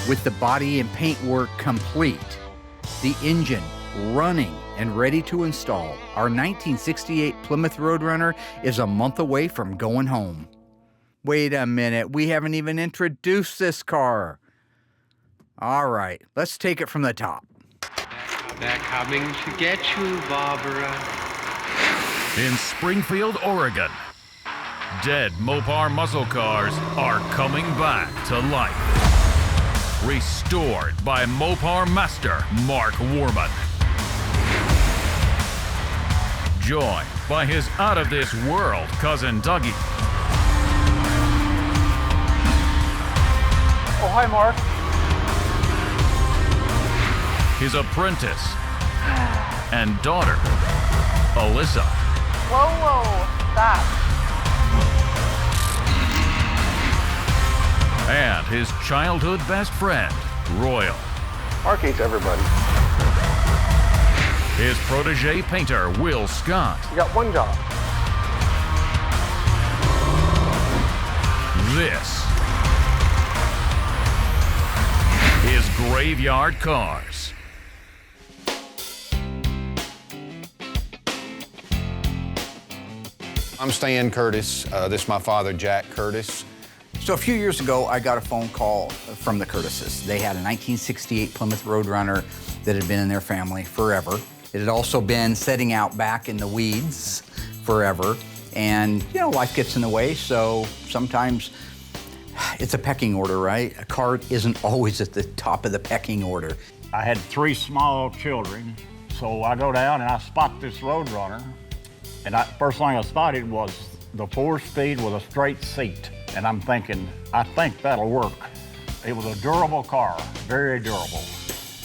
With the body and paint work complete, the engine running and ready to install, our 1968 Plymouth Roadrunner is a month away from going home. Wait a minute, we haven't even introduced this car. All right, let's take it from the top. They're coming to get you, Barbara. In Springfield, Oregon, dead Mopar muscle cars are coming back to life. Restored by Mopar master Mark Warman. Joined by his out-of-this-world cousin Dougie. Oh, hi, Mark. His apprentice and daughter, Alyssa. Whoa, stop. And his childhood best friend, Royal. Mark hates everybody. His protege painter, Will Scott. You got one job. This is Graveyard Cars. I'm Stan Curtis. This is my father, Jack Curtis. So a few years ago, I got a phone call from the Curtises. They had a 1968 Plymouth Roadrunner that had been in their family forever. It had also been setting out back in the weeds forever. And, you know, life gets in the way, so sometimes it's a pecking order, right? A car isn't always at the top of the pecking order. I had 3 small children, so I go down and I spot this Roadrunner. And first thing I spotted was the 4-speed with a straight seat. And I'm thinking, I think that'll work. It was a durable car, very durable.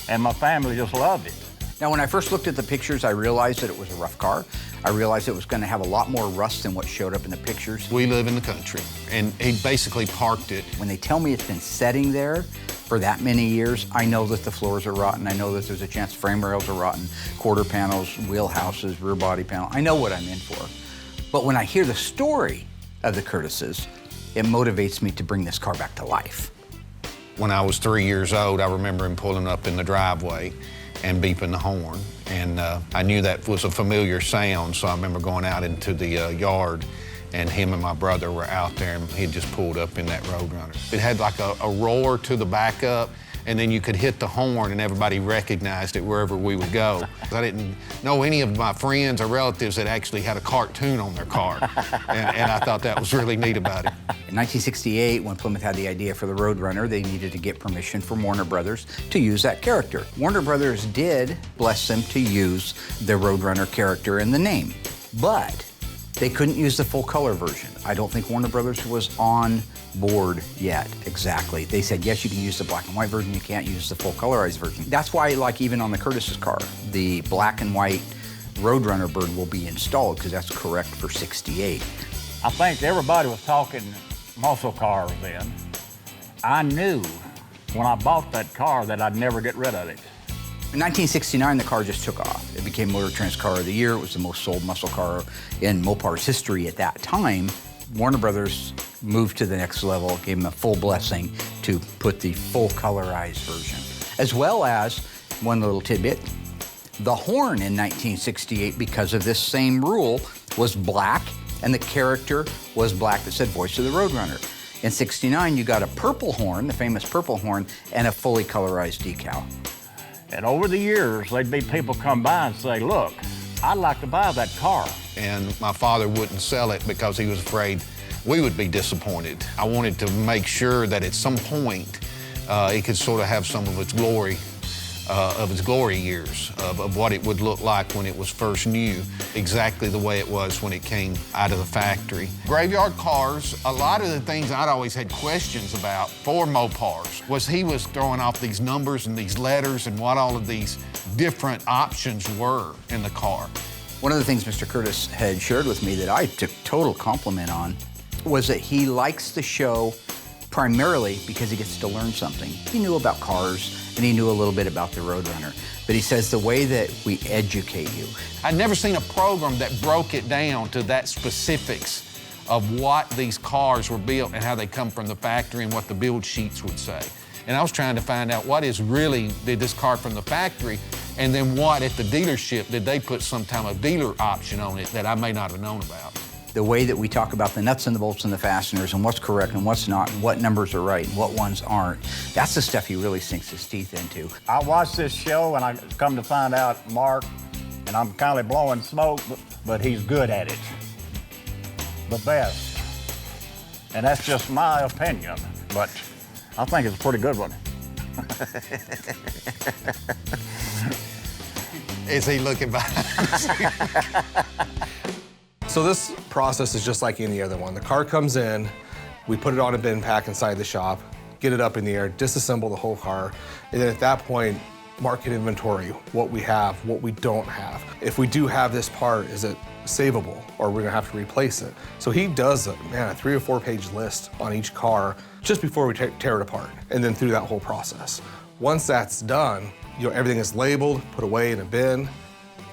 And my family just loved it. Now, when I first looked at the pictures, I realized that it was a rough car. I realized it was going to have a lot more rust than what showed up in the pictures. We live in the country, and he basically parked it. When they tell me it's been setting there for that many years, I know that the floors are rotten. I know that there's a chance frame rails are rotten, quarter panels, wheel houses, rear body panel. I know what I'm in for. But when I hear the story of the Curtises, it motivates me to bring this car back to life. When I was 3 years old, I remember him pulling up in the driveway and beeping the horn. And I knew that was a familiar sound, so I remember going out into the yard, and him and my brother were out there, and he just pulled up in that Roadrunner. It had like a roar to the backup, and then you could hit the horn and everybody recognized it wherever we would go. I didn't know any of my friends or relatives that actually had a cartoon on their car, and I thought that was really neat about it. In 1968, when Plymouth had the idea for the Roadrunner, they needed to get permission from Warner Brothers to use that character. Warner Brothers did bless them to use the Roadrunner character in the name, but they couldn't use the full color version. I don't think Warner Brothers was on board yet, exactly. They said, yes, you can use the black and white version, you can't use the full colorized version. That's why, like even on the Curtis's car, the black and white Roadrunner bird will be installed, because that's correct for 68. I think everybody was talking muscle cars then. I knew when I bought that car that I'd never get rid of it. In 1969, the car just took off. It became Motor Trend's Car of the Year. It was the most sold muscle car in Mopar's history at that time. Warner Brothers moved to the next level, gave them a full blessing to put the full colorized version. As well as, one little tidbit, the horn in 1968, because of this same rule, was black, and the character was black that said Voice of the Roadrunner. In 69, you got a purple horn, the famous purple horn, and a fully colorized decal. And over the years, there'd be people come by and say, look, I'd like to buy that car. And my father wouldn't sell it because he was afraid we would be disappointed. I wanted to make sure that at some point it could sort of have some of its glory years of what it would look like when it was first new, exactly the way it was when it came out of the factory. Graveyard Cars, a lot of the things I'd always had questions about for Mopars was he was throwing off these numbers and these letters and what all of these different options were in the car. One of the things Mr. Curtis had shared with me that I took total compliment on was that he likes the show primarily because he gets to learn something. He knew about cars, and he knew a little bit about the Roadrunner. But he says the way that we educate you. I'd never seen a program that broke it down to that specifics of what these cars were built and how they come from the factory and what the build sheets would say. And I was trying to find out what is really, did this car from the factory, and then what at the dealership, did they put some type of dealer option on it that I may not have known about? The way that we talk about the nuts and the bolts and the fasteners and what's correct and what's not and what numbers are right and what ones aren't, that's the stuff he really sinks his teeth into. I watched this show and I come to find out Mark, and I'm kind of blowing smoke, but he's good at it. The best. And that's just my opinion, but I think it's a pretty good one. Is he looking behind? So this process is just like any other one. The car comes in, we put it on a bin pack inside the shop, get it up in the air, disassemble the whole car, and then at that point, market inventory, what we have, what we don't have. If we do have this part, is it savable, or we're gonna have to replace it? So he does a 3 or 4 page list on each car just before we tear it apart, and then through that whole process. Once that's done, everything is labeled, put away in a bin,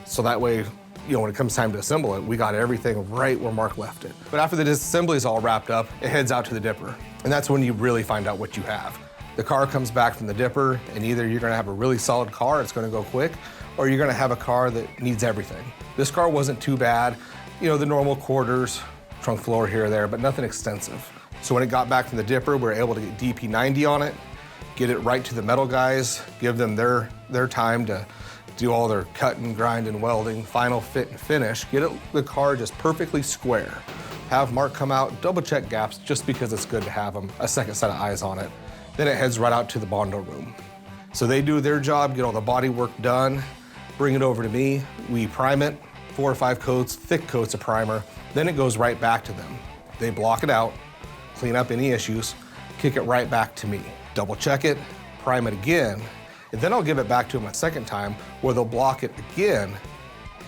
so that way, when it comes time to assemble it, we got everything right where Mark left it. But after the disassembly is all wrapped up, it heads out to the dipper, and that's when you really find out what you have. The car comes back from the dipper, and either you're gonna have a really solid car, it's gonna go quick, or you're gonna have a car that needs everything. This car wasn't too bad, the normal quarters, trunk floor here or there, but nothing extensive. So when it got back from the dipper, we were able to get DP90 on it, get it right to the metal guys, give them their time to do all their cutting, grinding, welding, final fit and finish, get the car just perfectly square. Have Mark come out, double check gaps just because it's good to have a second set of eyes on it. Then it heads right out to the Bondo room. So they do their job, get all the body work done, bring it over to me, we prime it, 4 or 5 coats, thick coats of primer, then it goes right back to them. They block it out, clean up any issues, kick it right back to me. Double check it, prime it again, and then I'll give it back to them a second time where they'll block it again.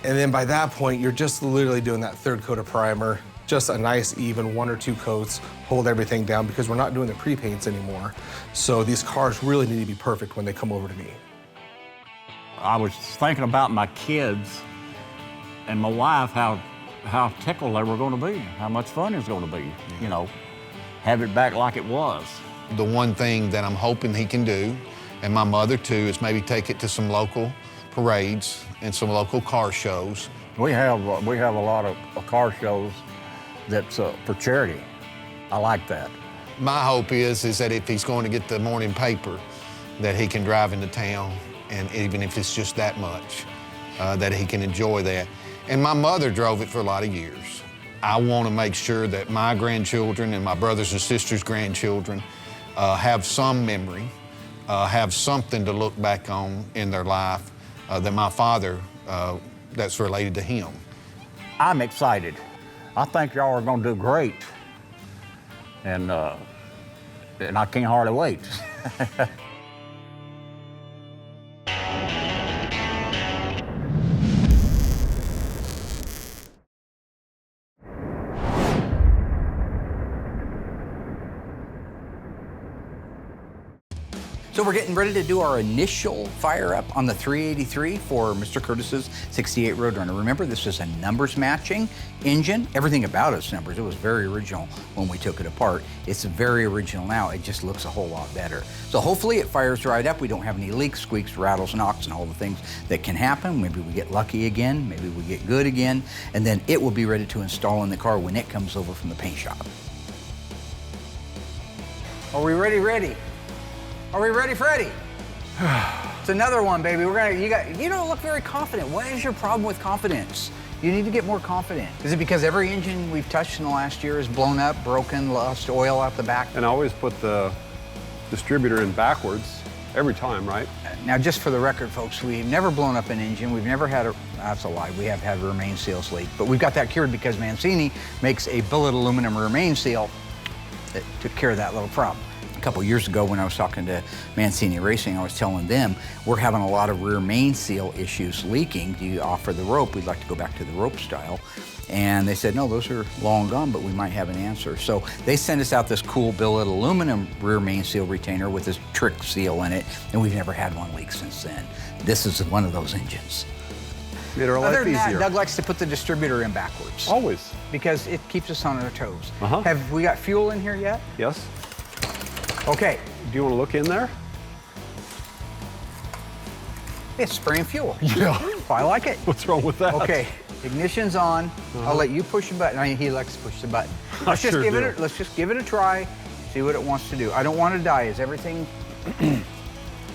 And then by that point, you're just literally doing that 3rd coat of primer, just a nice even 1 or 2 coats, hold everything down because we're not doing the pre-paints anymore. So these cars really need to be perfect when they come over to me. I was thinking about my kids and my wife, how tickled they were gonna be, how much fun it was gonna be, have it back like it was. The one thing that I'm hoping he can do, and my mother too, is maybe take it to some local parades and some local car shows. We have a lot of car shows that's for charity. I like that. My hope is that if he's going to get the morning paper, that he can drive into town, and even if it's just that much, that he can enjoy that. And my mother drove it for a lot of years. I want to make sure that my grandchildren and my brothers and sisters' grandchildren have some memory, have something to look back on in their life that my father, that's related to him. I'm excited. I think y'all are gonna do great. And I can't hardly wait. So we're getting ready to do our initial fire up on the 383 for Mr. Curtis's 68 Roadrunner. Remember, this is a numbers matching engine. Everything about it's numbers. It was very original when we took it apart. It's very original now. It just looks a whole lot better. So hopefully it fires right up. We don't have any leaks, squeaks, rattles, knocks, and all the things that can happen. Maybe we get lucky again. Maybe we get good again. And then it will be ready to install in the car when it comes over from the paint shop. Are we ready? Are we ready, Freddie? It's another one, baby. You don't look very confident. What is your problem with confidence? You need to get more confident. Is it because every engine we've touched in the last year is blown up, broken, lost oil out the back? And I always put the distributor in backwards every time, right? Now, just for the record, folks, we've never blown up an engine. We've never had that's a lie. We have had a remain seals leak, but we've got that cured because Mancini makes a billet aluminum remain seal that took care of that little problem. A couple years ago when I was talking to Mancini Racing, I was telling them we're having a lot of rear main seal issues leaking. Do you offer the rope? We'd like to go back to the rope style. And they said, no, those are long gone, but we might have an answer. So they sent us out this cool billet aluminum rear main seal retainer with this trick seal in it, and we've never had one leak since then. This is one of those engines. Made our life Other than that, easier. Doug likes to put the distributor in backwards. Always. Because it keeps us on our toes. Uh-huh. Have we got fuel in here yet? Yes. Okay, Do you want to look in there? It's spraying fuel. Yeah. I like it. What's wrong with that? Okay, ignition's on. I'll let you push the button. I mean, he likes to push the button. Let's just give it a try, see what it wants to do. I don't want to die. Is everything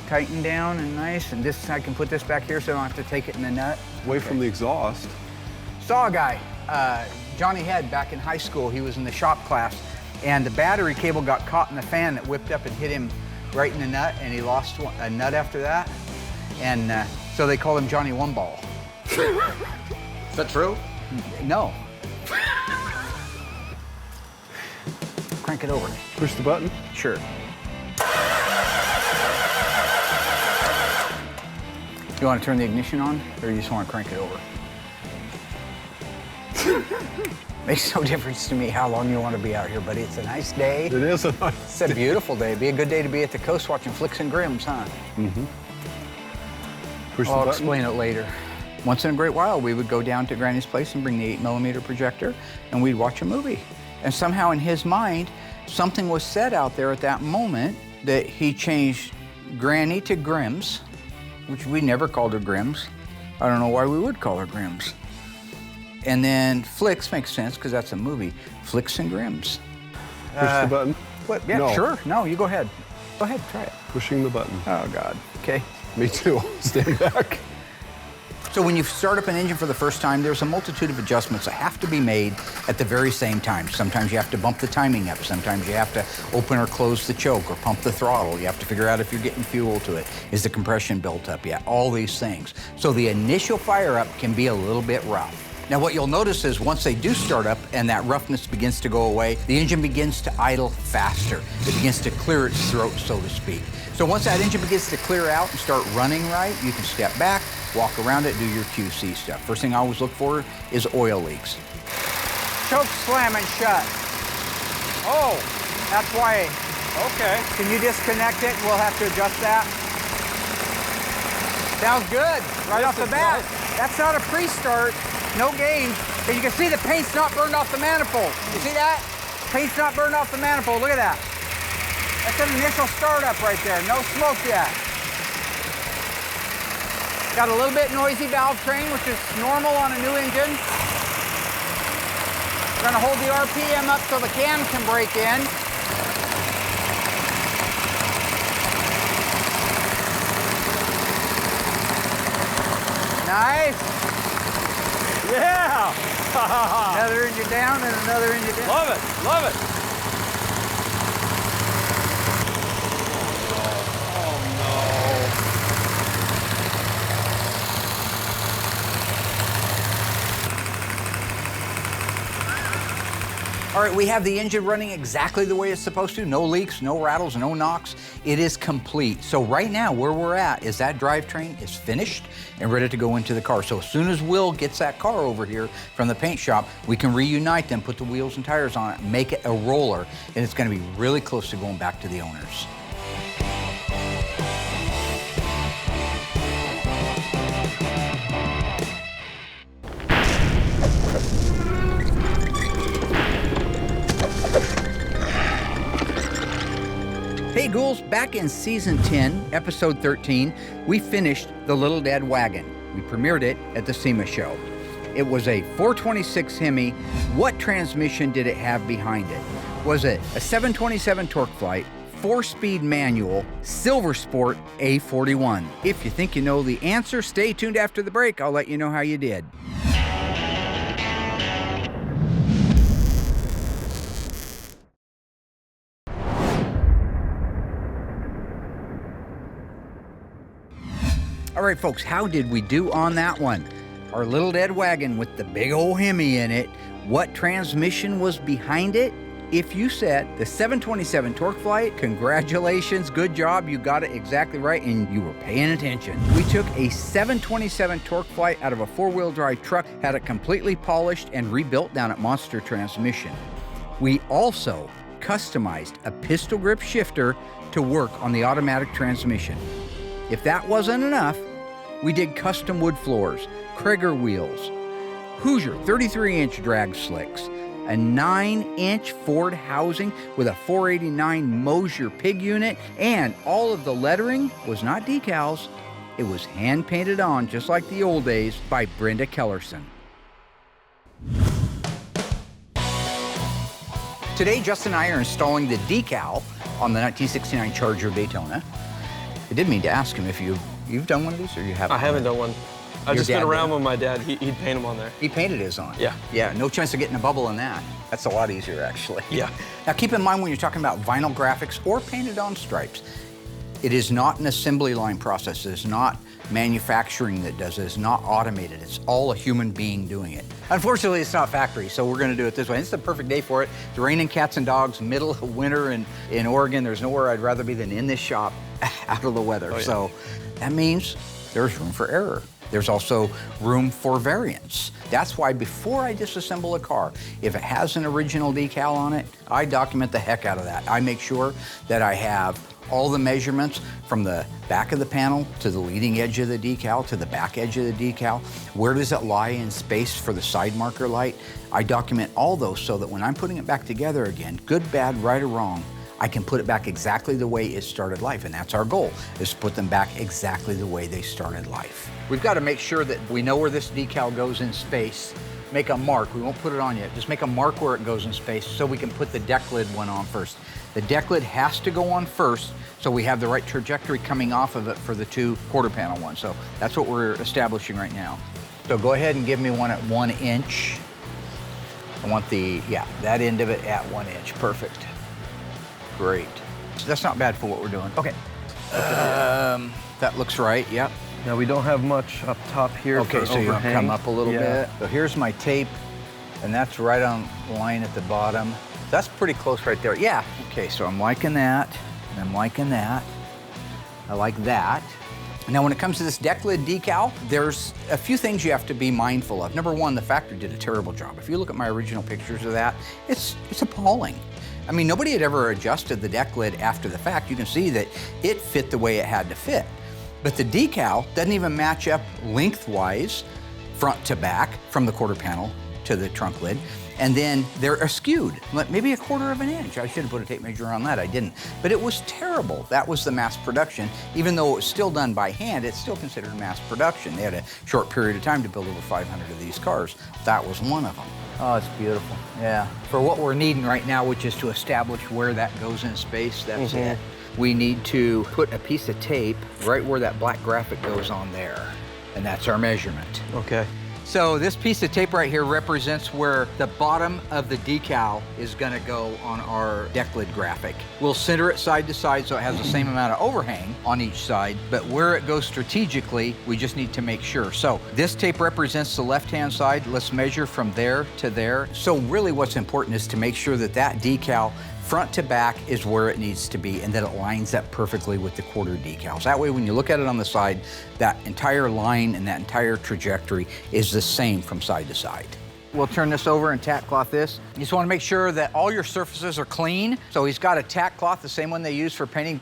tightened down and nice? And this, I can put this back here so I don't have to take it in the nut. Away from the exhaust. Saw a guy, Johnny Head, back in high school. He was in the shop class, and the battery cable got caught in the fan that whipped up and hit him right in the nut, and he lost a nut after that. And so they called him Johnny One Ball. Is that true? No. Crank it over. Push the button. Sure. You want to turn the ignition on, or you just want to crank it over? Makes no difference to me how long you want to be out here, buddy. It's a nice day. It is a nice It's a beautiful day. Be a good day to be at the coast watching flicks and grims, huh? Mm-hmm. Push the I'll button. explain it later. Once in a great while, we would go down to Granny's place and bring the 8mm projector, and we'd watch a movie. And somehow in his mind, something was said out there at that moment that he changed Granny to Grims, which we never called her Grims. I don't know why we would call her Grims. And then Flicks makes sense because that's a movie. Flicks and Grims. Push the button. What? Yeah, No. sure. No, you go ahead. Go ahead, try it. Pushing the button. Oh, God. Okay. Me too. Stand back. So when you start up an engine for the first time, there's a multitude of adjustments that have to be made at the very same time. Sometimes you have to bump the timing up. Sometimes you have to open or close the choke or pump the throttle. You have to figure out if you're getting fuel to it. Is the compression built up yet? All these things. So the initial fire up can be a little bit rough. Now what you'll notice is once they do start up and that roughness begins to go away, the engine begins to idle faster. It begins to clear its throat, so to speak. So once that engine begins to clear out and start running right, you can step back, walk around it, do your QC stuff. First thing I always look for is oil leaks. Choke slamming shut. Oh, that's why. Okay. Can you disconnect it? We'll have to adjust that. Sounds good, right off the bat. That's not a pre-start, no gain. As you can see, the paint's not burned off the manifold. You see that? Paint's not burned off the manifold, look at that. That's an initial startup right there, no smoke yet. Got a little bit noisy valve train, which is normal on a new engine. We're gonna hold the RPM up so the cam can break in. Nice. Yeah. Another engine down and another engine down. Love it. Love it. All right, we have the engine running exactly the way it's supposed to. No leaks, no rattles, no knocks. It is complete. So right now, where we're at is that drivetrain is finished and ready to go into the car. So as soon as Will gets that car over here from the paint shop, we can reunite them, put the wheels and tires on it, make it a roller, and it's gonna be really close to going back to the owners. Hey Ghouls, back in season 10, episode 13, we finished The Little Dead Wagon. We premiered it at the SEMA show. It was a 426 Hemi. What transmission did it have behind it? Was it a 727 Torque Flight, 4-speed manual, Silver Sport A41? If you think you know the answer, stay tuned after the break. I'll let you know how you did. All right, folks, how did we do on that one? Our Little Dead Wagon with the big old Hemi in it. What transmission was behind it? If you said the 727 Torque Flight, congratulations, good job, you got it exactly right, and you were paying attention. We took a 727 Torque Flight out of a 4-wheel drive truck, had it completely polished and rebuilt down at Monster Transmission. We also customized a pistol grip shifter to work on the automatic transmission. If that wasn't enough, we did custom wood floors, Krager wheels, Hoosier 33-inch drag slicks, a 9-inch Ford housing with a 489 Mosier pig unit, and all of the lettering was not decals. It was hand-painted on, just like the old days, by Brenda Kellerson. Today, Justin and I are installing the decal on the 1969 Charger Daytona. I did mean to ask him if you've done one of these, or you haven't? I haven't done one. I've just been around with my dad. He'd paint them on there. He painted his on? Yeah. Yeah, no chance of getting a bubble in that. That's a lot easier, actually. Yeah. Now, keep in mind when you're talking about vinyl graphics or painted on stripes, it is not an assembly line process. It is not manufacturing that does it. It's not automated. It's all a human being doing it. Unfortunately, it's not factory, so we're going to do it this way. It's the perfect day for it. It's raining cats and dogs, middle of winter in Oregon. There's nowhere I'd rather be than in this shop out of the weather. Oh, yeah. So that means there's room for error. There's also room for variance. That's why before I disassemble a car, if it has an original decal on it, I document the heck out of that. I make sure that I have all the measurements from the back of the panel to the leading edge of the decal to the back edge of the decal. Where does it lie in space for the side marker light? I document all those so that when I'm putting it back together again, good, bad, right, or wrong, I can put it back exactly the way it started life. And that's our goal, is to put them back exactly the way they started life. We've got to make sure that we know where this decal goes in space. Make a mark. We won't put it on yet. Just make a mark where it goes in space so we can put the deck lid one on first. The deck lid has to go on first so we have the right trajectory coming off of it for the 2 quarter panel ones. So that's what we're establishing right now. So go ahead and give me one at 1 inch. I want that end of it at 1 inch. Perfect. Great. So that's not bad for what we're doing. Okay. That looks right, yep. Now we don't have much up top here. Okay, so you come up a little bit. So here's my tape, and that's right on line at the bottom. That's pretty close right there. Yeah. Okay, so I'm liking that, and I'm liking that. I like that. Now, when it comes to this deck lid decal, there's a few things you have to be mindful of. Number one, the factory did a terrible job. If you look at my original pictures of that, it's appalling. I mean, nobody had ever adjusted the deck lid after the fact. You can see that it fit the way it had to fit. But the decal doesn't even match up lengthwise, front to back, from the quarter panel to the trunk lid. And then they're askewed, maybe 1/4 of an inch. I should have put a tape measure on that, I didn't. But it was terrible. That was the mass production. Even though it was still done by hand, it's still considered mass production. They had a short period of time to build over 500 of these cars. That was one of them. Oh, it's beautiful, yeah. For what we're needing right now, which is to establish where that goes in space, that's it. We need to put a piece of tape right where that black graphic goes on there, and that's our measurement. Okay. So this piece of tape right here represents where the bottom of the decal is gonna go on our deck lid graphic. We'll center it side to side so it has the same amount of overhang on each side, but where it goes strategically, we just need to make sure. So this tape represents the left-hand side. Let's measure from there to there. So really what's important is to make sure that that decal front to back is where it needs to be and that it lines up perfectly with the quarter decals. That way when you look at it on the side, that entire line and that entire trajectory is the same from side to side. We'll turn this over and tack cloth this. You just want to make sure that all your surfaces are clean. So he's got a tack cloth, the same one they use for painting.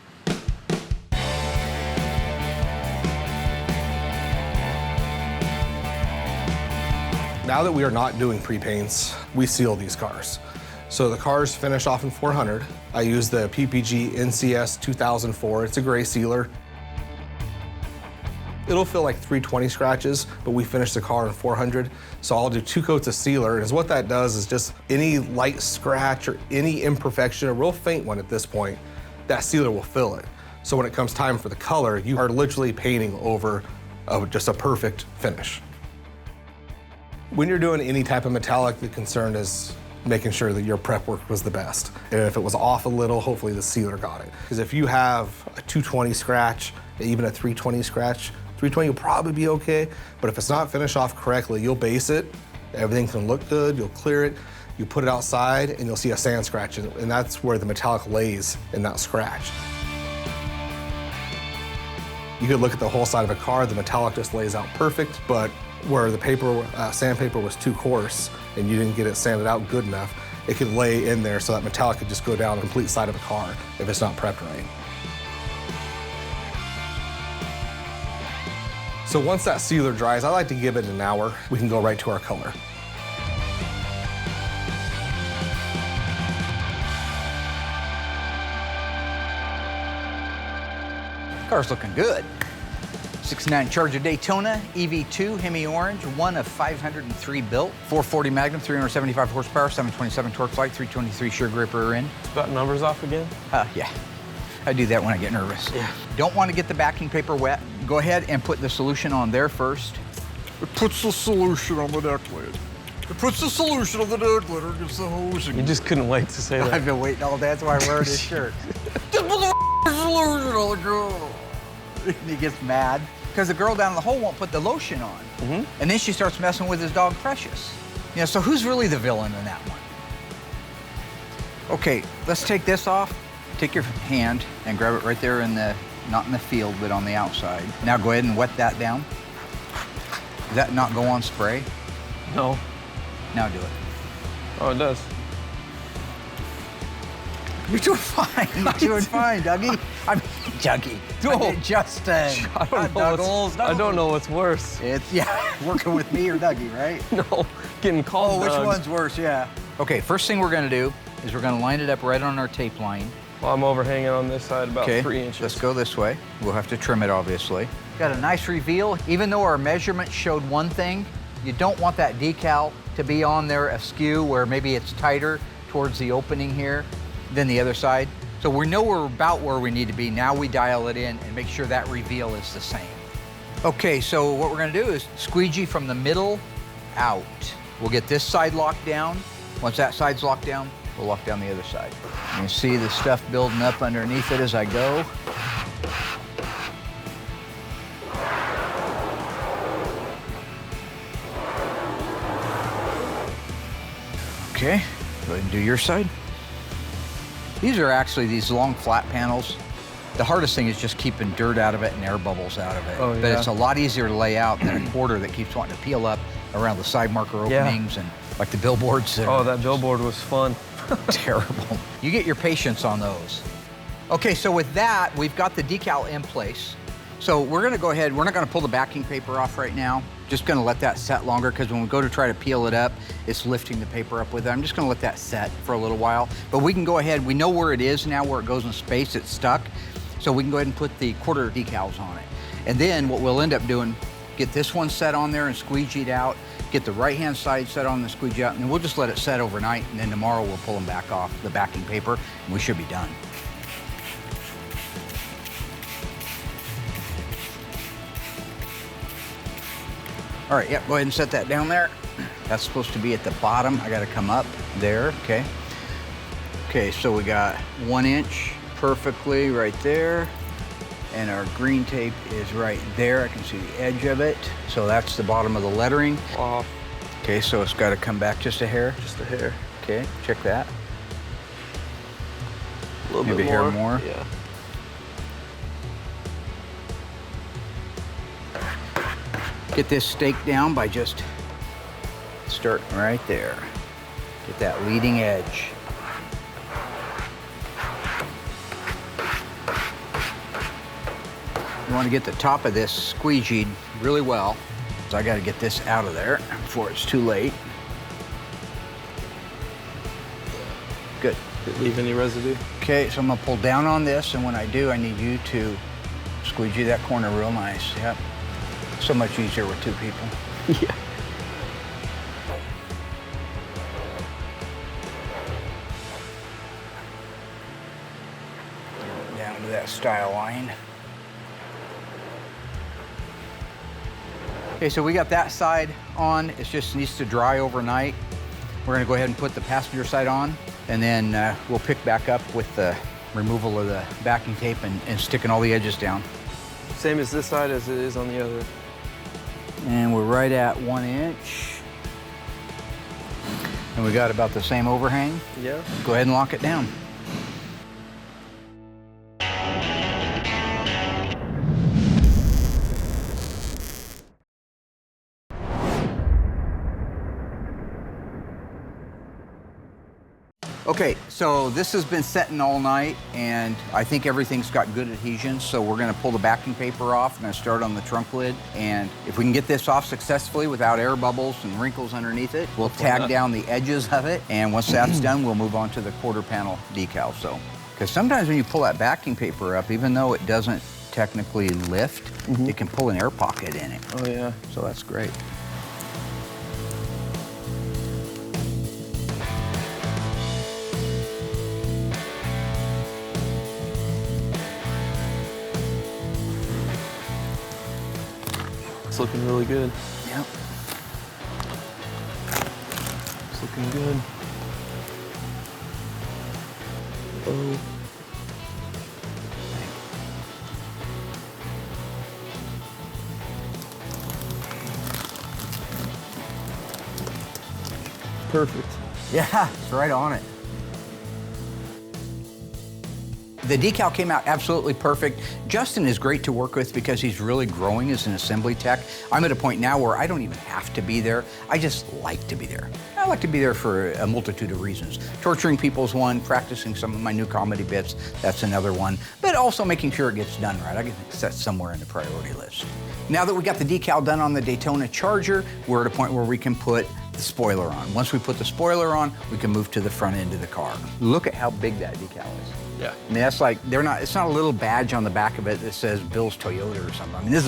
Now that we are not doing pre-paints, we seal these cars. So the cars finish off in 400. I use the PPG NCS 2004. It's a gray sealer. It'll feel like 320 scratches, but we finish the car in 400. So I'll do 2 coats of sealer, and what that does is just any light scratch or any imperfection, a real faint one at this point, that sealer will fill it. So when it comes time for the color, you are literally painting over just a perfect finish. When you're doing any type of metallic, the concern is making sure that your prep work was the best. And if it was off a little, hopefully the sealer got it. Because if you have a 220 scratch, even a 320 scratch, 320 will probably be okay, but if it's not finished off correctly, you'll base it, everything can look good, you'll clear it, you put it outside, and you'll see a sand scratch, and that's where the metallic lays in that scratch. You could look at the whole side of a car, the metallic just lays out perfect, but where the paper, sandpaper was too coarse and you didn't get it sanded out good enough, it could lay in there so that metallic could just go down the complete side of the car if it's not prepped right. So once that sealer dries, I like to give it an hour. We can go right to our color. Car's looking good. 69 Charger Daytona, EV2, Hemi Orange, one of 503 built. 440 Magnum, 375 horsepower, 727 torque flight, 323 shear grip rear end. Got numbers off again? Yeah. I do that when I get nervous. Yeah. Don't want to get the backing paper wet. Go ahead and put the solution on there first. It puts the solution on the deck lid. It puts the solution on the deck lid or gets the hose. You just couldn't wait to say that. I've been waiting all day. That's why I'm wearing this shirt. Just put the solution on the girl. And he gets mad because the girl down the hole won't put the lotion on. And then she starts messing with his dog Precious. You know, so who's really the villain in that one? Okay, let's take this off. Take your hand and grab it right there in the, not in the field, but on the outside. Now go ahead and wet that down. Does that not go on spray? No. Now do it. Oh, it does. You're doing fine. You're doing fine, Dougie. I mean, Dougie. No. Justin. I don't know what's worse. It's, yeah, working with me or Dougie, right? No, getting called which Doug. one's worse, yeah. Okay, first thing we're gonna do is we're gonna line it up right on our tape line. Well, I'm overhanging on this side about 3 inches. Let's go this way. We'll have to trim it, obviously. Got a nice reveal. Even though our measurement showed one thing, you don't want that decal to be on there askew where maybe it's tighter towards the opening here than the other side. So we know we're about where we need to be. Now we dial it in and make sure that reveal is the same. Okay, so what we're gonna do is squeegee from the middle out. We'll get this side locked down. Once that side's locked down, we'll lock down the other side. You can see the stuff building up underneath it as I go. Okay, go ahead and do your side. These are actually these long flat panels. The hardest thing is just keeping dirt out of it and air bubbles out of it. Oh, yeah. But it's a lot easier to lay out than a quarter that keeps wanting to peel up around the side marker openings and like the billboards. Oh, that billboard was fun. Terrible. You get your patience on those. Okay, so with that, we've got the decal in place. So we're gonna go ahead, we're not gonna pull the backing paper off right now. Just gonna let that set longer because when we go to try to peel it up, it's lifting the paper up with it. I'm just gonna let that set for a little while. But we can go ahead, we know where it is now, where it goes in space, it's stuck. So we can go ahead and put the quarter decals on it. And then what we'll end up doing, get this one set on there and squeegeed out, get the right-hand side set on and squeegee out, and then we'll just let it set overnight, and then tomorrow we'll pull them back off the backing paper, and we should be done. All right, yep, go ahead and set that down there. That's supposed to be at the bottom. I gotta come up there, okay. Okay, so we got 1 inch perfectly right there, and our green tape is right there. I can see the edge of it. So that's the bottom of the lettering. Off. Okay, so it's gotta come back just a hair. Just a hair. Okay, check that. A little Maybe bit a hair more. Yeah. Get this stake down by just starting right there. Get that leading edge. You want to get the top of this squeegeed really well. So I got to get this out of there before it's too late. Good. Did it leave any residue? Okay, so I'm gonna pull down on this, and when I do, I need you to squeegee that corner real nice. Yep. So much easier with 2 people. Yeah. Down to that style line. Okay, so we got that side on. It just needs to dry overnight. We're gonna go ahead and put the passenger side on, and then we'll pick back up with the removal of the backing tape and sticking all the edges down. Same as this side as it is on the other. And we're right at 1 inch. And we got about the same overhang. Yeah. Go ahead and lock it down. Okay, so this has been setting all night, and I think everything's got good adhesion, so we're gonna pull the backing paper off. I'm gonna start on the trunk lid, and if we can get this off successfully without air bubbles and wrinkles underneath it, we'll tag down the edges of it, and once that's done, we'll move on to the quarter panel decal. So, because sometimes when you pull that backing paper up, even though it doesn't technically lift, it can pull an air pocket in it. Oh yeah. So that's great. It's looking really good. Yep. It's looking good. Oh. Perfect. Yeah, it's right on it. The decal came out absolutely perfect. Justin is great to work with because he's really growing as an assembly tech. I'm at a point now where I don't even have to be there. I just like to be there. I like to be there for a multitude of reasons. Torturing people's one, practicing some of my new comedy bits, that's another one, but also making sure it gets done right. I get set somewhere in the priority list. Now that we got the decal done on the Daytona Charger, we're at a point where we can put the spoiler on. Once we put the spoiler on, we can move to the front end of the car. Look at how big that decal is. Yeah. I mean, that's like, it's not a little badge on the back of it that says Bill's Toyota or something. I mean, this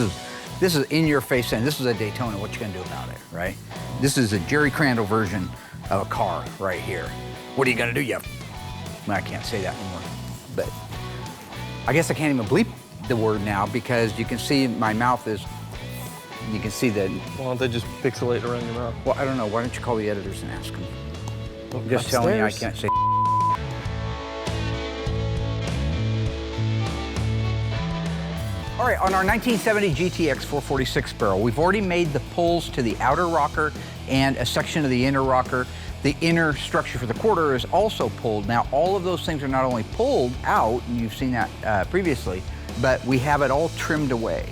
is in your face saying, this is a Daytona, what you gonna do about it, right? This is a Jerry Crandall version of a car right here. What are you gonna do? I can't say that anymore, but I guess I can't even bleep the word now because you can see my mouth is, you can see that. Why don't they just pixelate around your mouth? Well, I don't know, why don't you call the editors and ask them? I'm just telling you I can't say. All right, on our 1970 GTX 446 barrel, we've already made the pulls to the outer rocker and a section of the inner rocker. The inner structure for the quarter is also pulled. Now, all of those things are not only pulled out, and you've seen that previously, but we have it all trimmed away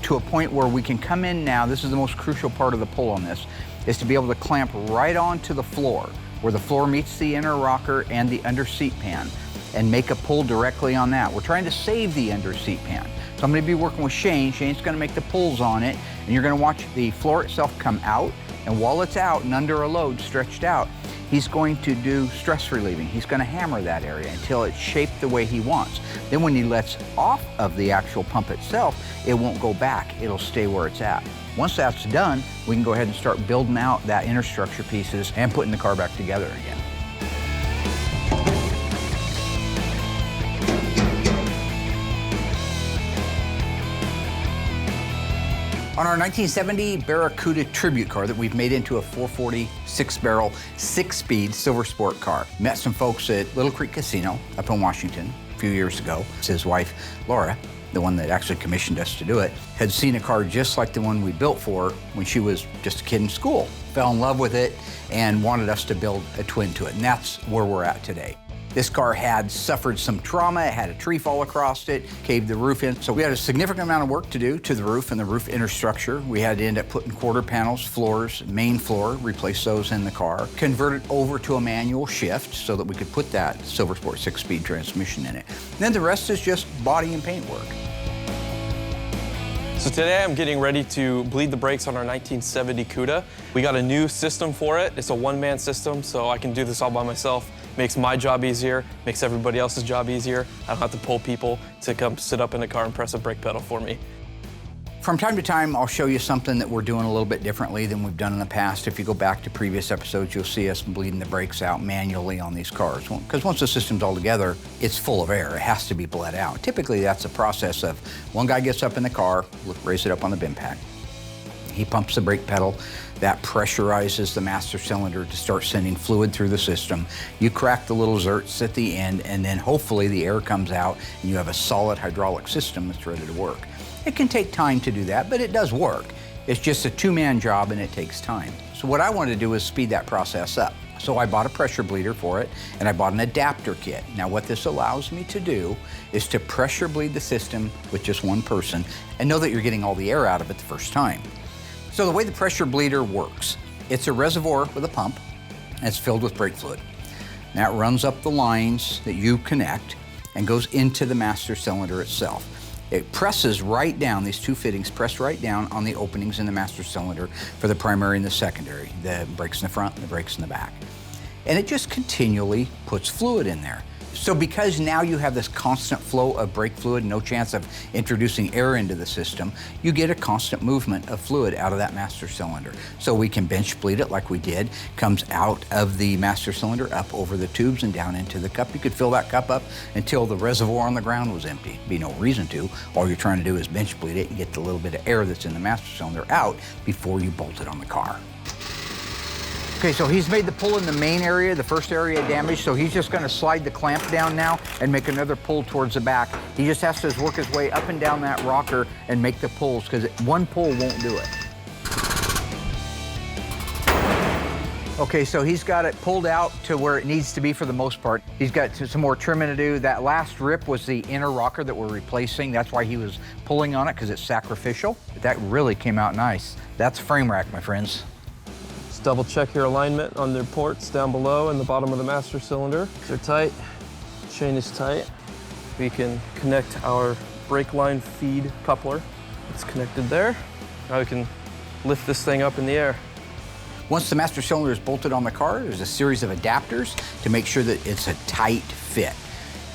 to a point where we can come in now. This is the most crucial part of the pull on this, is to be able to clamp right onto the floor, where the floor meets the inner rocker and the under seat pan, and make a pull directly on that. We're trying to save the under seat pan. So I'm gonna be working with Shane. Shane's gonna make the pulls on it, and you're gonna watch the floor itself come out, and while it's out and under a load stretched out, he's going to do stress relieving. He's gonna hammer that area until it's shaped the way he wants. Then when he lets off of the actual pump itself, it won't go back, it'll stay where it's at. Once that's done, we can go ahead and start building out that inner structure pieces and putting the car back together again. On our 1970 Barracuda tribute car that we've made into a 446 barrel, 6-speed silver sport car. Met some folks at Little Creek Casino up in Washington a few years ago. His wife, Laura, the one that actually commissioned us to do it, had seen a car just like the one we built for her when she was just a kid in school. Fell in love with it and wanted us to build a twin to it, and that's where we're at today. This car had suffered some trauma. It had a tree fall across it, caved the roof in. So we had a significant amount of work to do to the roof and the roof inner structure. We had to end up putting quarter panels, floors, main floor, replace those in the car, convert it over to a manual shift so that we could put that Silver Sport 6-speed transmission in it. And then the rest is just body and paint work. So today I'm getting ready to bleed the brakes on our 1970 Cuda. We got a new system for it. It's a one-man system, so I can do this all by myself. Makes my job easier, makes everybody else's job easier. I don't have to pull people to come sit up in the car and press a brake pedal for me. From time to time, I'll show you something that we're doing a little bit differently than we've done in the past. If you go back to previous episodes, you'll see us bleeding the brakes out manually on these cars. Because once the system's all together, it's full of air. It has to be bled out. Typically, that's a process of one guy gets up in the car, raise it up on the bin pack. He pumps the brake pedal. That pressurizes the master cylinder to start sending fluid through the system. You crack the little zerts at the end, and then hopefully the air comes out, and you have a solid hydraulic system that's ready to work. It can take time to do that, but it does work. It's just a two-man job, and it takes time. So what I wanted to do is speed that process up. So I bought a pressure bleeder for it, and I bought an adapter kit. Now what this allows me to do is to pressure bleed the system with just one person and know that you're getting all the air out of it the first time. So the way the pressure bleeder works, it's a reservoir with a pump, and it's filled with brake fluid. And that runs up the lines that you connect and goes into the master cylinder itself. It presses right down, these two fittings press right down on the openings in the master cylinder for the primary and the secondary, the brakes in the front and the brakes in the back. And it just continually puts fluid in there. So because now you have this constant flow of brake fluid, no chance of introducing air into the system, you get a constant movement of fluid out of that master cylinder. So we can bench bleed it like we did, comes out of the master cylinder, up over the tubes and down into the cup. You could fill that cup up until the reservoir on the ground was empty. Be no reason to. All you're trying to do is bench bleed it and get the little bit of air that's in the master cylinder out before you bolt it on the car. Okay, so he's made the pull in the main area, the first area damaged, so he's just gonna slide the clamp down now and make another pull towards the back. He just has to work his way up and down that rocker and make the pulls, because one pull won't do it. Okay, so he's got it pulled out to where it needs to be for the most part. He's got some more trimming to do. That last rip was the inner rocker that we're replacing. That's why he was pulling on it, because it's sacrificial. But that really came out nice. That's frame rack, my friends. Double check your alignment on the ports down below and the bottom of the master cylinder. They're tight, chain is tight. We can connect our brake line feed coupler. It's connected there. Now we can lift this thing up in the air. Once the master cylinder is bolted on the car, there's a series of adapters to make sure that it's a tight fit.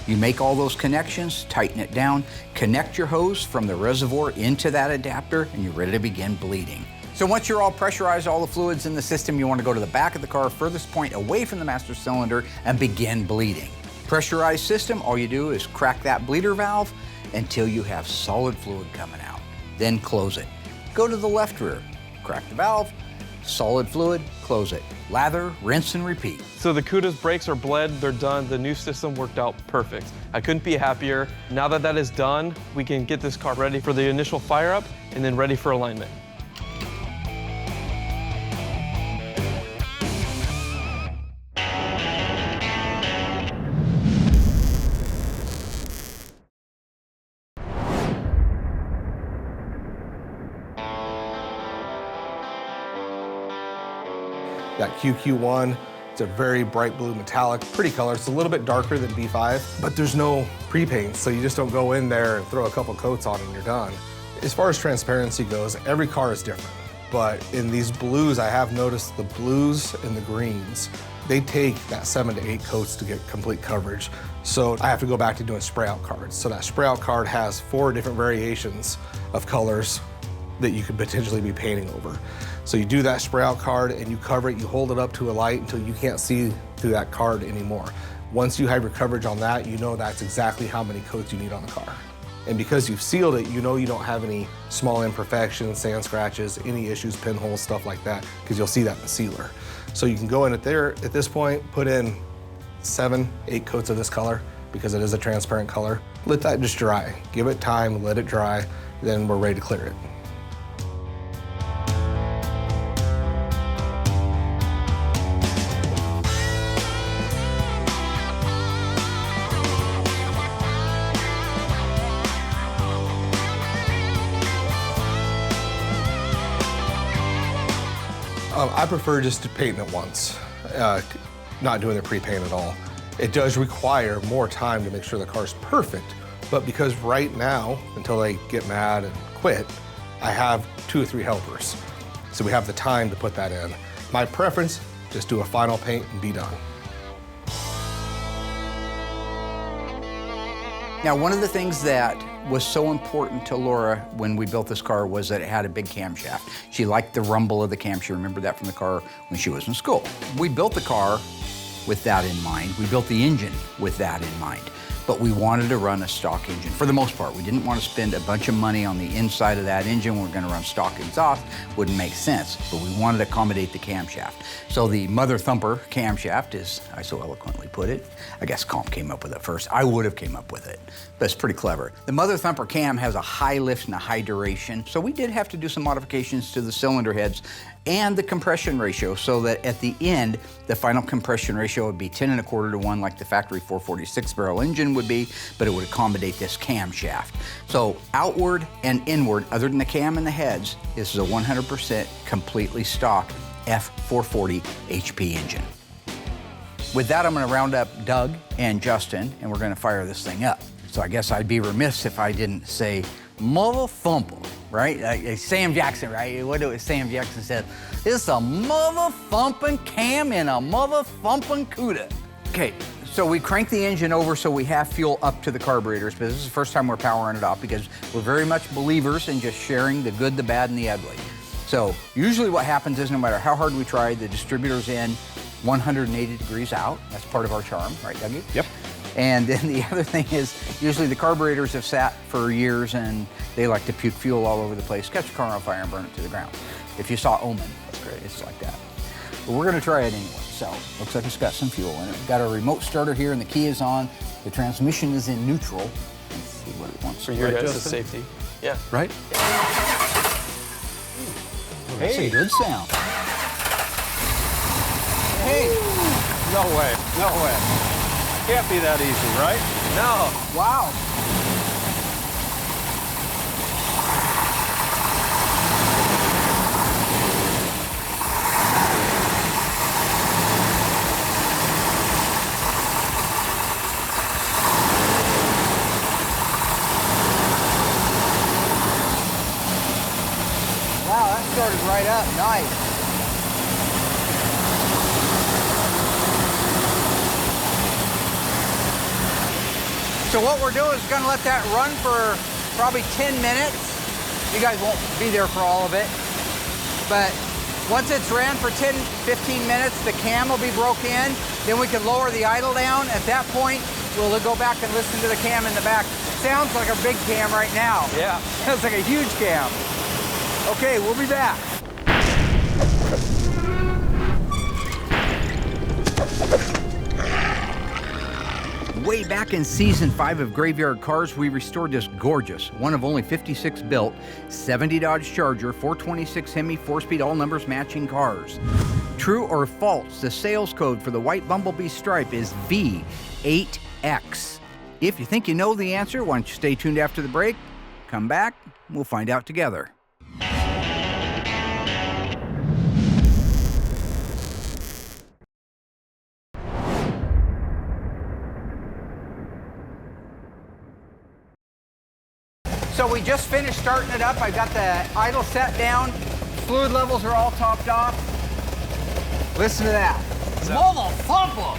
You make all those connections, tighten it down, connect your hose from the reservoir into that adapter, and you're ready to begin bleeding. So once you're all pressurized, all the fluids in the system, you want to go to the back of the car, furthest point away from the master cylinder, and begin bleeding. Pressurized system, all you do is crack that bleeder valve until you have solid fluid coming out. Then close it. Go to the left rear, crack the valve, solid fluid, close it. Lather, rinse, and repeat. So the Cuda's brakes are bled, they're done. The new system worked out perfect. I couldn't be happier. Now that that is done, we can get this car ready for the initial fire up and then ready for alignment. That QQ1, it's a very bright blue metallic, pretty color. It's a little bit darker than B5, but there's no pre-paint, so you just don't go in there and throw a couple coats on and you're done. As far as transparency goes, every car is different. But in these blues, I have noticed the blues and the greens, they take that 7 to 8 coats to get complete coverage. So I have to go back to doing spray out cards. So that spray out card has 4 different variations of colors that you could potentially be painting over. So you do that spray out card and you cover it, you hold it up to a light until you can't see through that card anymore. Once you have your coverage on that, you know that's exactly how many coats you need on the car. And because you've sealed it, you know you don't have any small imperfections, sand scratches, any issues, pinholes, stuff like that, because you'll see that in the sealer. So you can go in at this point, put in 7, 8 coats of this color, because it is a transparent color. Let that just dry. Give it time, let it dry, then we're ready to clear it. I prefer just to paint it once, not doing the pre-paint at all. It does require more time to make sure the car's perfect, but because right now, until they get mad and quit, I have 2 or 3 helpers. So we have the time to put that in. My preference, just do a final paint and be done. Now, one of the things that was so important to Laura when we built this car was that it had a big camshaft. She liked the rumble of the cam. She remembered that from the car when she was in school. We built the car with that in mind. We built the engine with that in mind. But we wanted to run a stock engine for the most part. We didn't want to spend a bunch of money on the inside of that engine. We're going to run stock exhaust. Wouldn't make sense, but we wanted to accommodate the camshaft. So the Mother Thumper camshaft, as I so eloquently put it, I guess Comp came up with it first. I would have came up with it, but it's pretty clever. The Mother Thumper cam has a high lift and a high duration, so we did have to do some modifications to the cylinder heads and the compression ratio so that at the end, the final compression ratio would be 10 1/4 to 1 like the factory 446 barrel engine would be, but it would accommodate this camshaft. So outward and inward, other than the cam and the heads, this is a 100% completely stock F440 HP engine. With that, I'm gonna round up Doug and Justin, and we're gonna fire this thing up. So I guess I'd be remiss if I didn't say mother thumper, right? Like Sam Jackson, right? What do Sam Jackson said? It's a mother thumping cam and a mother thumping Cuda. Okay, So we crank the engine over so we have fuel up to the carburetors, but this is the first time we're powering it up because we're very much believers in just sharing the good, the bad, and the ugly. So usually what happens is no matter how hard we try, the distributor's in 180 degrees out. That's part of our charm, right, Dougie? Yep. And then the other thing is usually the carburetors have sat for years and they like to puke fuel all over the place, catch a car on fire and burn it to the ground. If you saw Omen, that's great. It's like that. But we're gonna try it anyway. So looks like it's got some fuel in it. We've got a remote starter here and the key is on. The transmission is in neutral. Let's see what it wants. For your Right, guys' Justin? safety. Yeah. Right? That's a good sound. Hey! No way, no way. Can't be that easy, right? No. Wow. Wow, that started right up. Nice. So what we're doing is going to let that run for probably 10 minutes. You guys won't be there for all of it. But once it's ran for 10, 15 minutes, the cam will be broke in. Then we can lower the idle down. At that point, we'll go back and listen to the cam in the back. Sounds like a big cam right now. Yeah. Sounds like a huge cam. Okay, we'll be back. Way back in season 5 of Graveyard Cars, we restored this gorgeous, one of only 56 built, 70 Dodge Charger, 426 Hemi, 4-speed, all numbers matching cars. True or false, the sales code for the white Bumblebee stripe is V8X. If you think you know the answer, why don't you stay tuned after the break? Come back, we'll find out together. So we just finished starting it up. I got the idle set down. Fluid levels are all topped off. Listen to that. Motherfucker!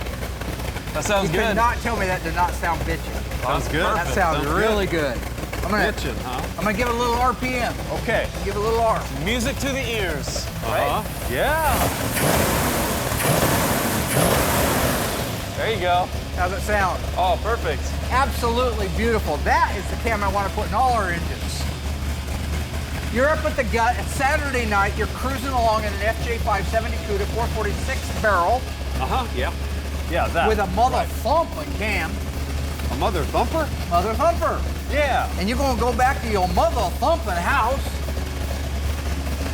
That sounds You good. cannot tell me that did not sound bitchin'. Sounds good. That sounds really good. I'm gonna give it a little RPM. Okay. Give it a little R. Music to the ears. Uh-huh. Yeah. There you go. How's it sound? Oh, perfect. Absolutely beautiful. That is the cam I want to put in all our engines. You're up at the gut. It's Saturday night. You're cruising along in an FJ 570 Cuda 446 barrel. Uh-huh, yeah. Yeah, that. With a mother thumping cam. A mother thumper? Mother thumper. Yeah. And you're going to go back to your mother thumping house.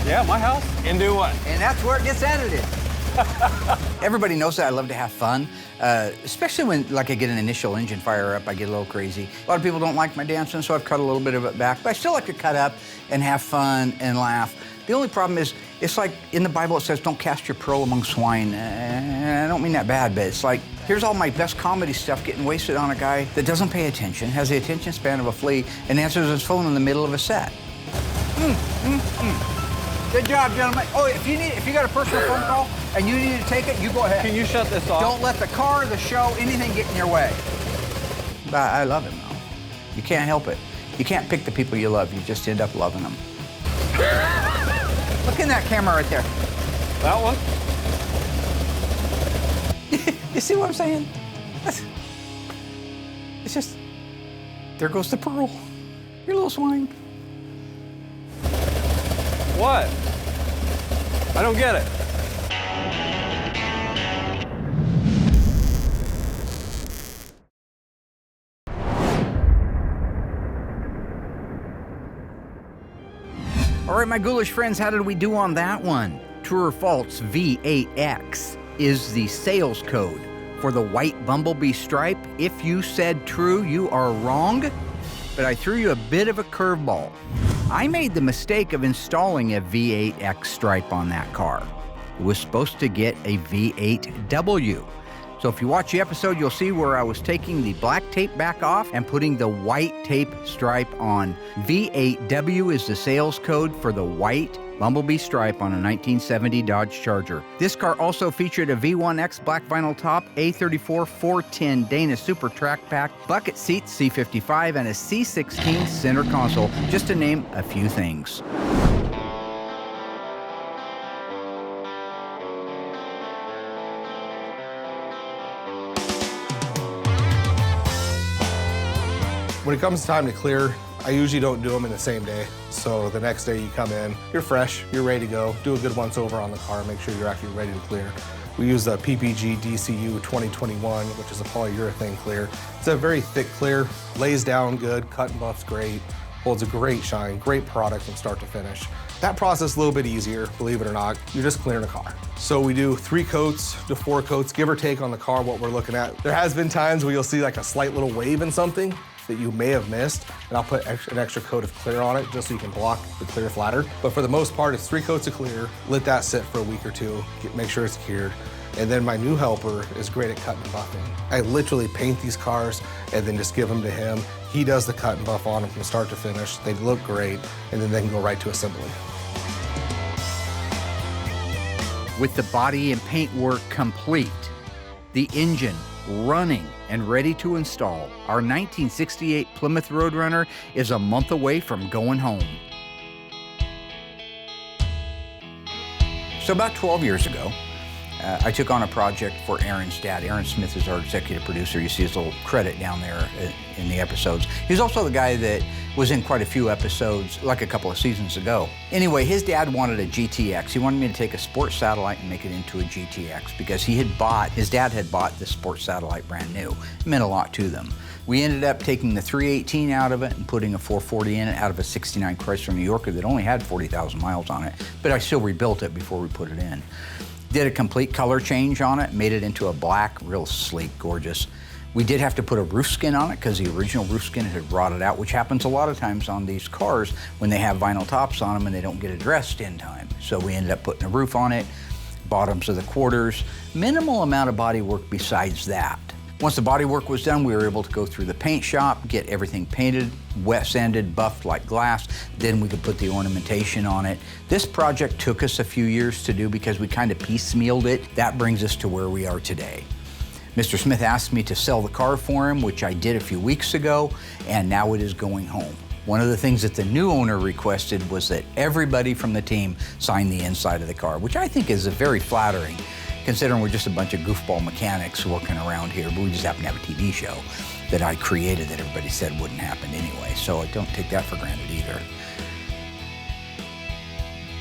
Yeah, my house. And do what? And that's where it gets edited. Everybody knows that I love to have fun, especially when I get an initial engine fire up, I get a little crazy. A lot of people don't like my dancing, so I've cut a little bit of it back, but I still like to cut up and have fun and laugh. The only problem is, it's like in the Bible it says, don't cast your pearl among swine. I don't mean that bad, but it's like, here's all my best comedy stuff getting wasted on a guy that doesn't pay attention, has the attention span of a flea, and answers his phone in the middle of a set. Good job, gentlemen. Oh, if you got a personal phone call and you need to take it, you go ahead. Can you shut this off? Don't let the car, the show, anything get in your way. But I love him, though. You can't help it. You can't pick the people you love. You just end up loving them. Look in that camera right there. That one? You see what I'm saying? It's just, there goes the pearl. Your little swine. What? I don't get it. All right, my ghoulish friends, how did we do on that one? True or false, V8X is the sales code for the white Bumblebee stripe. If you said true, you are wrong, but I threw you a bit of a curveball. I made the mistake of installing a V8X stripe on that car. It was supposed to get a V8W. So if you watch the episode, you'll see where I was taking the black tape back off and putting the white tape stripe on. V8W is the sales code for the white bumblebee stripe on a 1970 Dodge Charger. This car also featured a V1X black vinyl top, A34 410 Dana Super Track Pack, bucket seats, C55, and a C16 center console, just to name a few things. When it comes time to clear, I usually don't do them in the same day. So the next day you come in, you're fresh, you're ready to go. Do a good once over on the car, make sure you're actually ready to clear. We use the PPG DCU 2021, which is a polyurethane clear. It's a very thick clear, lays down good, cut and buffs great, holds a great shine, great product from start to finish. That process is a little bit easier, believe it or not. You're just clearing a car. So we do 3 coats to 4 coats, give or take on the car what we're looking at. There has been times where you'll see like a slight little wave in something that you may have missed, and I'll put an extra coat of clear on it just so you can block the clear flatter. But for the most part, it's 3 coats of clear, let that sit for a week or two, make sure it's cured. And then my new helper is great at cutting and buffing. I literally paint these cars and then just give them to him. He does the cut and buff on them from start to finish. They look great, and then they can go right to assembly. With the body and paint work complete, the engine running and ready to install, our 1968 Plymouth Roadrunner is a month away from going home. So about 12 years ago, I took on a project for Aaron's dad. Aaron Smith is our executive producer. You see his little credit down there in the episodes. He's also the guy that was in quite a few episodes, like a couple of seasons ago. Anyway, his dad wanted a GTX. He wanted me to take a sports satellite and make it into a GTX because his dad had bought the sports satellite brand new. It meant a lot to them. We ended up taking the 318 out of it and putting a 440 in it out of a 69 Chrysler New Yorker that only had 40,000 miles on it, but I still rebuilt it before we put it in. Did a complete color change on it, made it into a black, real sleek, gorgeous. We did have to put a roof skin on it because the original roof skin had rotted out, which happens a lot of times on these cars when they have vinyl tops on them and they don't get addressed in time. So we ended up putting a roof on it, bottoms of the quarters, minimal amount of body work besides that. Once the body work was done, we were able to go through the paint shop, get everything painted, wet sanded, buffed like glass. Then we could put the ornamentation on it. This project took us a few years to do because we kind of piecemealed it. That brings us to where we are today. Mr. Smith asked me to sell the car for him, which I did a few weeks ago, and now it is going home. One of the things that the new owner requested was that everybody from the team sign the inside of the car, which I think is very flattering, considering we're just a bunch of goofball mechanics working around here, but we just happen to have a TV show that I created that everybody said wouldn't happen anyway, so I don't take that for granted either.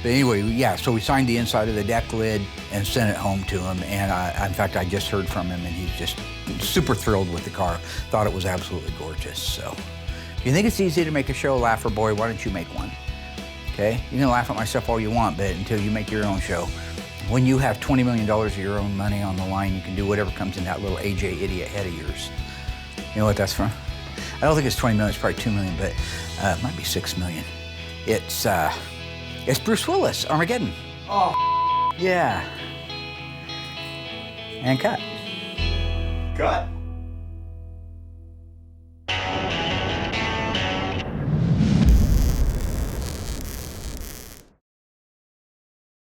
But anyway, yeah, so we signed the inside of the deck lid and sent it home to him, and in fact, I just heard from him, and he's just super thrilled with the car, thought it was absolutely gorgeous, so. If you think it's easy to make a show laugher, boy, why don't you make one, okay? You can laugh at my stuff all you want, but until you make your own show, when you have $20 million of your own money on the line, you can do whatever comes in that little AJ idiot head of yours. You know what that's from? I don't think it's 20 million, it's probably 2 million, but it might be 6 million. It's Bruce Willis, Armageddon. Oh, yeah. And cut. cut.